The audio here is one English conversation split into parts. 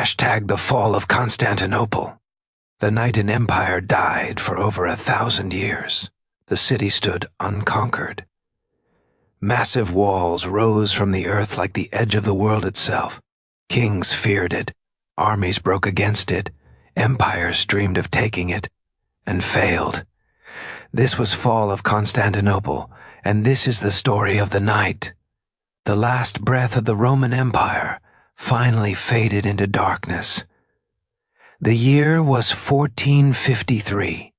Hashtag the Fall of Constantinople. The night an empire died for over 1,000 years, the city stood unconquered. Massive walls rose from the earth like the edge of the world itself. Kings feared it, armies broke against it, empires dreamed of taking it, and failed. This was Fall of Constantinople, and this is the story of the night. The last breath of the Roman Empire finally faded into darkness. The year was 1453.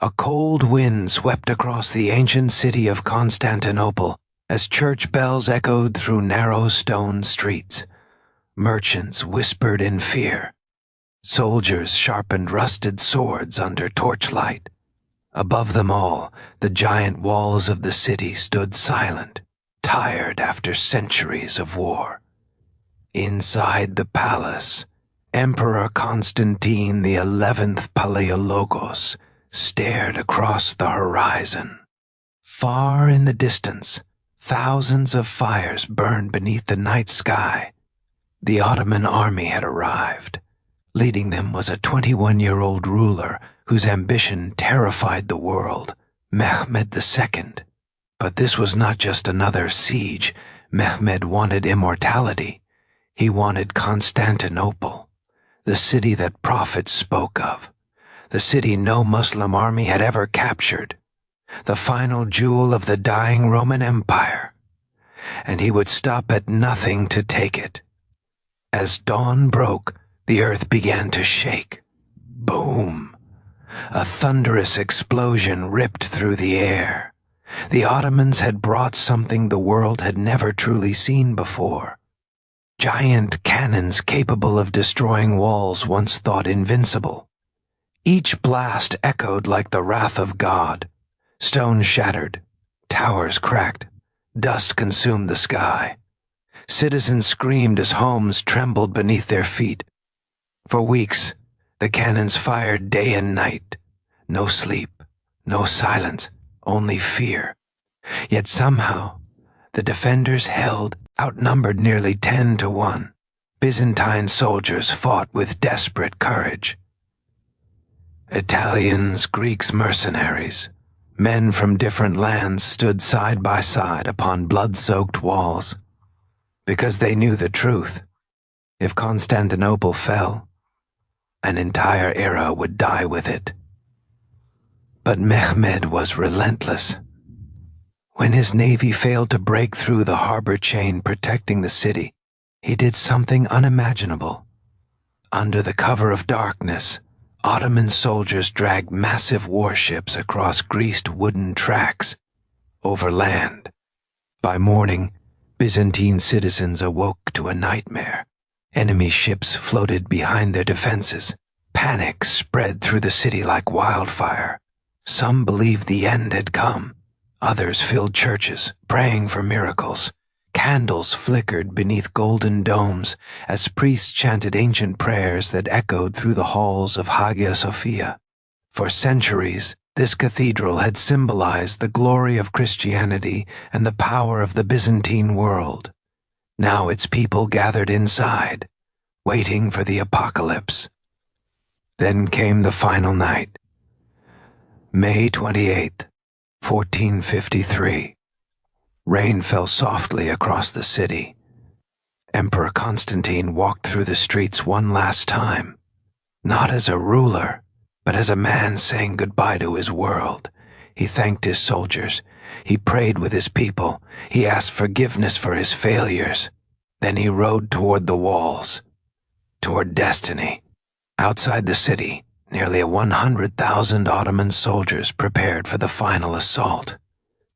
A cold wind swept across the ancient city of Constantinople as church bells echoed through narrow stone streets. Merchants whispered in fear. Soldiers sharpened rusted swords under torchlight. Above them all, the giant walls of the city stood silent, tired after centuries of war. Inside the palace, Emperor Constantine XI Palaiologos stared across the horizon. Far in the distance, thousands of fires burned beneath the night sky. The Ottoman army had arrived. Leading them was a 21-year-old ruler whose ambition terrified the world, Mehmed II. But this was not just another siege. Mehmed wanted immortality. He wanted Constantinople, the city that prophets spoke of, the city no Muslim army had ever captured, the final jewel of the dying Roman Empire. And he would stop at nothing to take it. As dawn broke, the earth began to shake. Boom! A thunderous explosion ripped through the air. The Ottomans had brought something the world had never truly seen before. Giant cannons capable of destroying walls once thought invincible. Each blast echoed like the wrath of God. Stones shattered, towers cracked, dust consumed the sky. Citizens screamed as homes trembled beneath their feet. For weeks, the cannons fired day and night. No sleep, no silence, only fear. Yet somehow, the defenders held, outnumbered nearly 10-1. Byzantine soldiers fought with desperate courage. Italians, Greeks, mercenaries, men from different lands stood side by side upon blood-soaked walls, because they knew the truth. If Constantinople fell, an entire era would die with it. But Mehmed was relentless. When his navy failed to break through the harbor chain protecting the city, he did something unimaginable. Under the cover of darkness, Ottoman soldiers dragged massive warships across greased wooden tracks, over land. By morning, Byzantine citizens awoke to a nightmare. Enemy ships floated behind their defenses. Panic spread through the city like wildfire. Some believed the end had come. Others filled churches, praying for miracles. Candles flickered beneath golden domes as priests chanted ancient prayers that echoed through the halls of Hagia Sophia. For centuries, this cathedral had symbolized the glory of Christianity and the power of the Byzantine world. Now its people gathered inside, waiting for the apocalypse. Then came the final night. May 28th, 1453. Rain fell softly across the city. Emperor Constantine walked through the streets one last time, not as a ruler, but as a man saying goodbye to his world. He thanked his soldiers. He prayed with his people. He asked forgiveness for his failures. Then he rode toward the walls, toward destiny. Outside the city, nearly 100,000 Ottoman soldiers prepared for the final assault.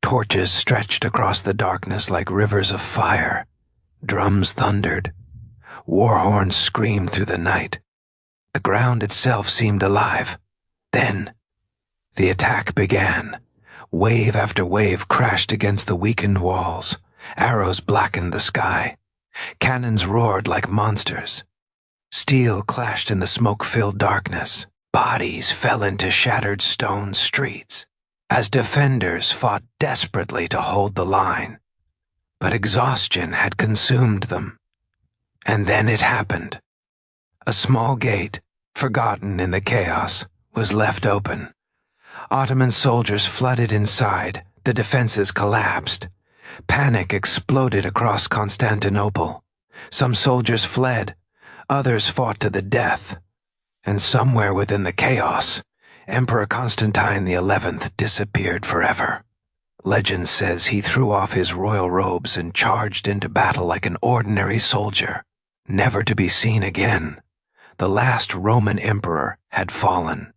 Torches stretched across the darkness like rivers of fire. Drums thundered. War horns screamed through the night. The ground itself seemed alive. Then, the attack began. Wave after wave crashed against the weakened walls. Arrows blackened the sky. Cannons roared like monsters. Steel clashed in the smoke-filled darkness. Bodies fell into shattered stone streets as defenders fought desperately to hold the line. But exhaustion had consumed them. And then it happened. A small gate, forgotten in the chaos, was left open. Ottoman soldiers flooded inside, the defenses collapsed. Panic exploded across Constantinople. Some soldiers fled, others fought to the death. And somewhere within the chaos, Emperor Constantine XI disappeared forever. Legend says he threw off his royal robes and charged into battle like an ordinary soldier, never to be seen again. The last Roman emperor had fallen.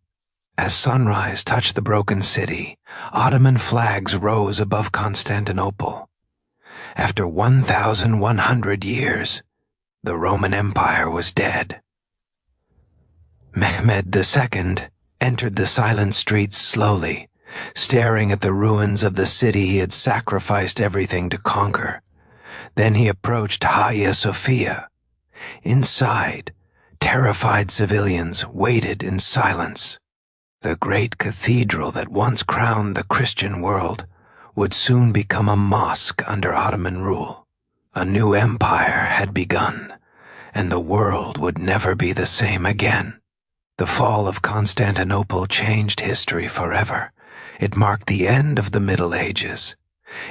As sunrise touched the broken city, Ottoman flags rose above Constantinople. After 1,100 years, the Roman Empire was dead. Mehmed II entered the silent streets slowly, staring at the ruins of the city he had sacrificed everything to conquer. Then he approached Hagia Sophia. Inside, terrified civilians waited in silence. The great cathedral that once crowned the Christian world would soon become a mosque under Ottoman rule. A new empire had begun, and the world would never be the same again. The fall of Constantinople changed history forever. It marked the end of the Middle Ages.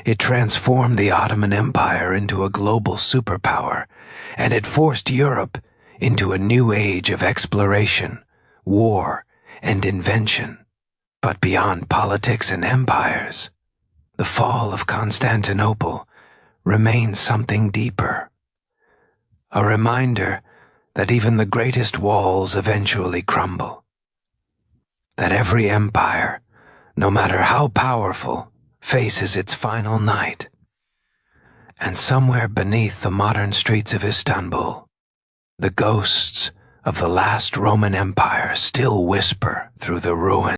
It transformed the Ottoman Empire into a global superpower, and it forced Europe into a new age of exploration, war, and invention. But beyond politics and empires, the fall of Constantinople remains something deeper. A reminder that even the greatest walls eventually crumble. That every empire, no matter how powerful, faces its final night. And somewhere beneath the modern streets of Istanbul, the ghosts of the last Roman Empire still whisper through the ruins.